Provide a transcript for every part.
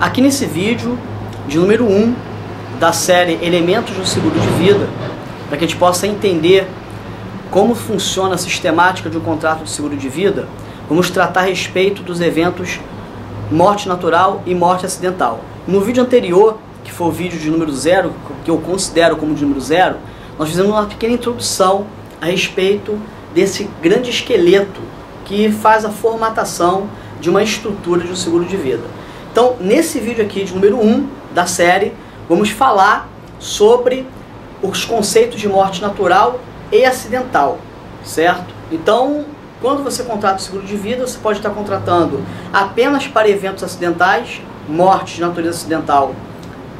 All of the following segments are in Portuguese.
Aqui nesse vídeo de número 1 da série Elementos do Seguro de Vida, para que a gente possa entender como funciona a sistemática de um contrato de seguro de vida, vamos tratar a respeito dos eventos morte natural e morte acidental. No vídeo anterior, que foi o vídeo de número 0, que eu considero como de número 0, nós fizemos uma pequena introdução a respeito desse grande esqueleto que faz a formatação de uma estrutura de um seguro de vida. Então, nesse vídeo aqui de número 1 da série, vamos falar sobre os conceitos de morte natural e acidental, certo? Então, quando você contrata o seguro de vida, você pode estar contratando apenas para eventos acidentais, morte de natureza acidental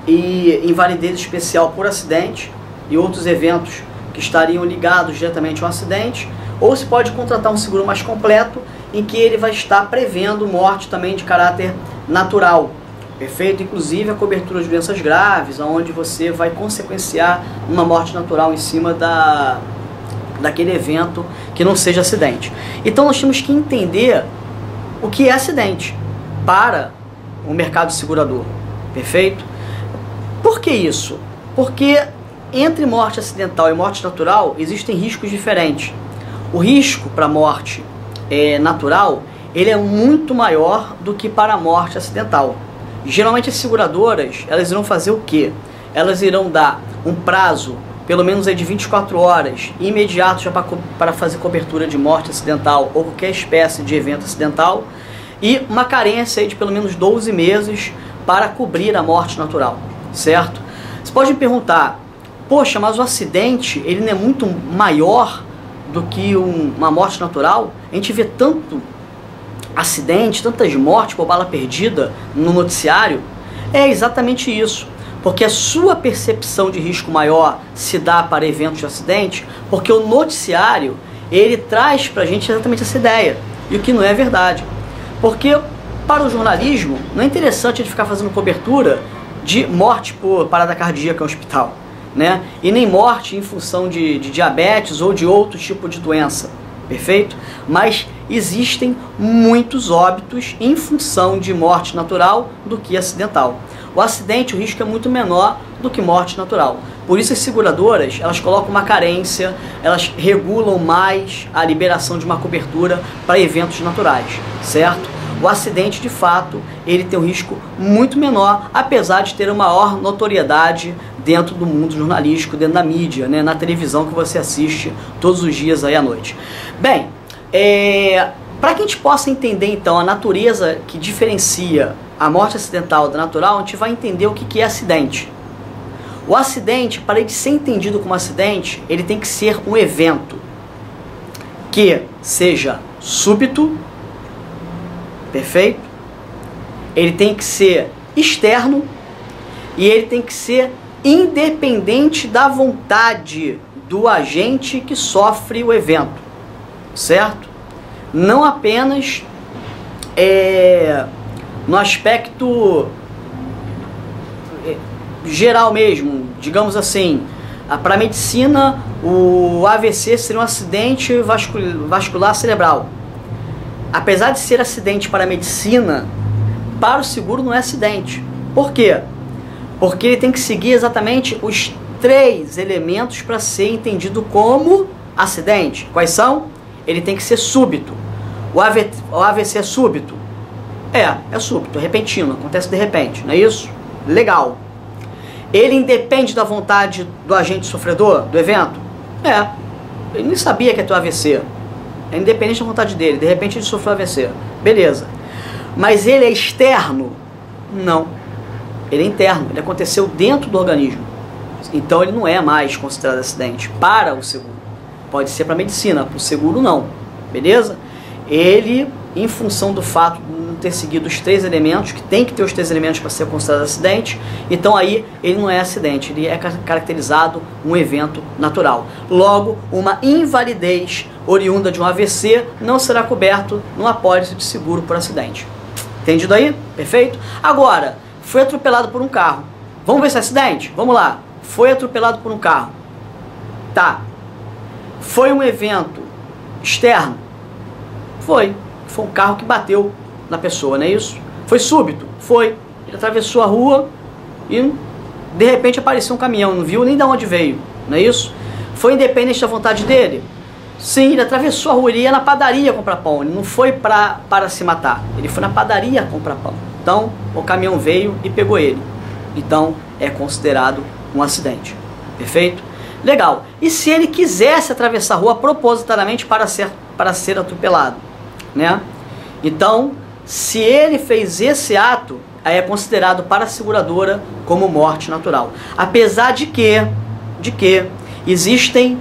e invalidez especial por acidente e outros eventos que estariam ligados diretamente ao acidente, ou você pode contratar um seguro mais completo em que ele vai estar prevendo morte também de caráter natural, perfeito? Inclusive a cobertura de doenças graves, onde você vai consequenciar uma morte natural em cima daquele evento que não seja acidente. Então nós temos que entender o que é acidente para o mercado segurador, perfeito? Por que isso? Porque entre morte acidental e morte natural existem riscos diferentes. O risco para morte natural, ele é muito maior do que para a morte acidental. Geralmente as seguradoras, elas irão fazer o quê? Elas irão dar um prazo, pelo menos de 24 horas, imediato já para fazer cobertura de morte acidental ou qualquer espécie de evento acidental, e uma carência de pelo menos 12 meses para cobrir a morte natural, certo? Você pode me perguntar, poxa, mas o acidente, ele não é muito maior do que uma morte natural? A gente vê tanto acidente, tantas mortes por bala perdida no noticiário. É exatamente isso, porque a sua percepção de risco maior se dá para eventos de acidente, porque o noticiário, ele traz para a gente exatamente essa ideia, e o que não é verdade. Porque para o jornalismo, não é interessante a gente ficar fazendo cobertura de morte por parada cardíaca no hospital, né? E nem morte em função de diabetes ou de outro tipo de doença, perfeito? Mas existem muitos óbitos em função de morte natural do que acidental. O acidente, o risco é muito menor do que morte natural. Por isso as seguradoras, elas colocam uma carência, elas regulam mais a liberação de uma cobertura para eventos naturais, certo? O acidente, de fato, ele tem um risco muito menor, apesar de ter uma maior notoriedade dentro do mundo jornalístico, dentro da mídia, né, na televisão que você assiste todos os dias aí à noite. Bem, para que a gente possa entender então a natureza que diferencia a morte acidental da natural, a gente vai entender o que é acidente. O acidente, para ele ser entendido como acidente, ele tem que ser um evento que seja súbito, perfeito? Ele tem que ser externo e ele tem que ser independente da vontade do agente que sofre o evento, certo? Não apenas no aspecto geral mesmo, digamos assim, para a medicina o AVC seria um acidente vascular cerebral. Apesar de ser acidente para a medicina, para o seguro não é acidente. Por quê? Porque ele tem que seguir exatamente os 3 elementos para ser entendido como acidente. Quais são? Ele tem que ser súbito. O AVC é súbito? É súbito, é repentino, acontece de repente, não é isso? Legal. Ele independe da vontade do agente sofredor do evento? Ele nem sabia que ia ter o AVC. É independente da vontade dele, de repente ele sofreu AVC. Beleza. Mas ele é externo? Não. Ele é interno, ele aconteceu dentro do organismo. Então ele não é mais considerado acidente para o seguro. Pode ser para a medicina, para o seguro não. Beleza? Ele, em função do fato de não ter seguido os 3 elementos, que tem que ter os 3 elementos para ser considerado acidente, então aí ele não é acidente, ele é caracterizado um evento natural. Logo, uma invalidez oriunda de um AVC não será coberto numa apólice de seguro por acidente. Entendido aí? Perfeito? Agora, foi atropelado por um carro. Vamos ver se é acidente? Vamos lá. Foi atropelado por um carro. Tá. Foi um evento externo? Foi. Foi um carro que bateu na pessoa, não é isso? Foi súbito? Foi. ele atravessou a rua e de repente apareceu um caminhão, não viu nem de onde veio, não é isso? Foi independente da vontade dele? Sim, ele atravessou a rua, ele ia na padaria comprar pão, ele não foi para se matar, ele foi na padaria comprar pão. Então, o caminhão veio e pegou ele. Então, é considerado um acidente. Perfeito? Legal. E se ele quisesse atravessar a rua propositadamente para ser atropelado, né? Então, se ele fez esse ato, aí é considerado para a seguradora como morte natural. Apesar de que existem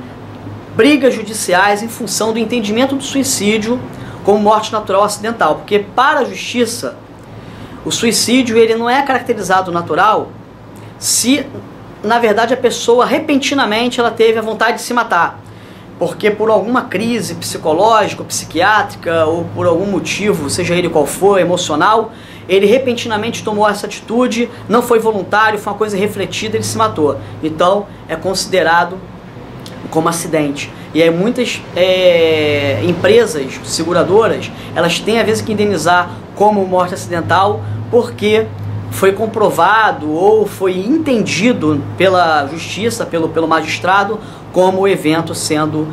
brigas judiciais em função do entendimento do suicídio como morte natural acidental, porque para a justiça o suicídio ele não é caracterizado natural se na verdade a pessoa repentinamente ela teve a vontade de se matar, porque por alguma crise psicológica, psiquiátrica ou por algum motivo, seja ele qual for, emocional, ele repentinamente tomou essa atitude, não foi voluntário, foi uma coisa refletida, ele se matou. Então é considerado como acidente. E aí muitas empresas seguradoras, elas têm às vezes que indenizar como morte acidental, porque foi comprovado ou foi entendido pela justiça, pelo magistrado, como o evento sendo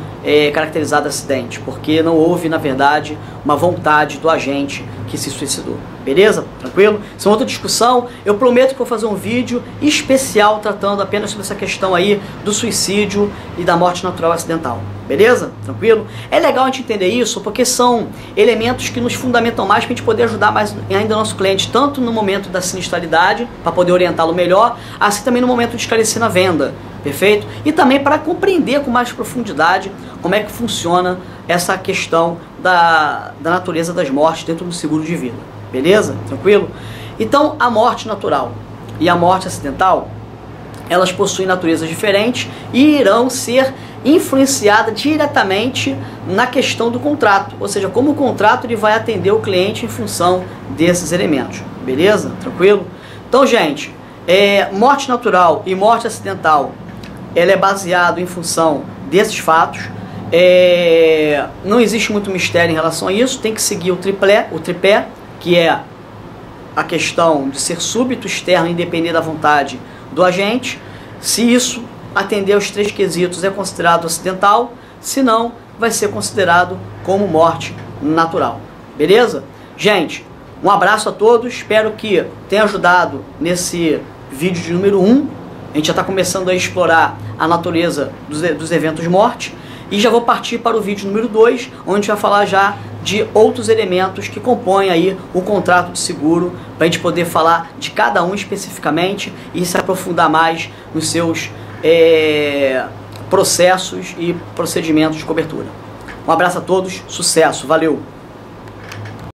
caracterizado acidente, porque não houve, na verdade, uma vontade do agente que se suicidou. Beleza? Tranquilo? Isso é outra discussão. Eu prometo que vou fazer um vídeo especial tratando apenas sobre essa questão aí do suicídio e da morte natural acidental. Beleza? Tranquilo? É legal a gente entender isso porque são elementos que nos fundamentam mais para a gente poder ajudar mais ainda o nosso cliente, tanto no momento da sinistralidade, para poder orientá-lo melhor, assim também no momento de esclarecer na venda. Perfeito? E também para compreender com mais profundidade como é que funciona essa questão da natureza das mortes dentro do seguro de vida. Beleza? Tranquilo? Então, a morte natural e a morte acidental, elas possuem naturezas diferentes e irão ser influenciadas diretamente na questão do contrato. Ou seja, como o contrato ele vai atender o cliente em função desses elementos. Beleza? Tranquilo? Então, gente, morte natural e morte acidental, ela é baseado em função desses fatos. Não existe muito mistério em relação a isso, tem que seguir o tripé, que é a questão de ser súbito, externo e independente da vontade do agente. Se isso atender aos 3 quesitos é considerado acidental, se não, vai ser considerado como morte natural. Beleza? Gente, um abraço a todos, espero que tenha ajudado nesse vídeo de número 1. A gente já está começando a explorar a natureza dos eventos de morte. E já vou partir para o vídeo número 2, onde a gente vai falar já de outros elementos que compõem aí o contrato de seguro, para a gente poder falar de cada um especificamente e se aprofundar mais nos seus processos e procedimentos de cobertura. Um abraço a todos, sucesso, valeu!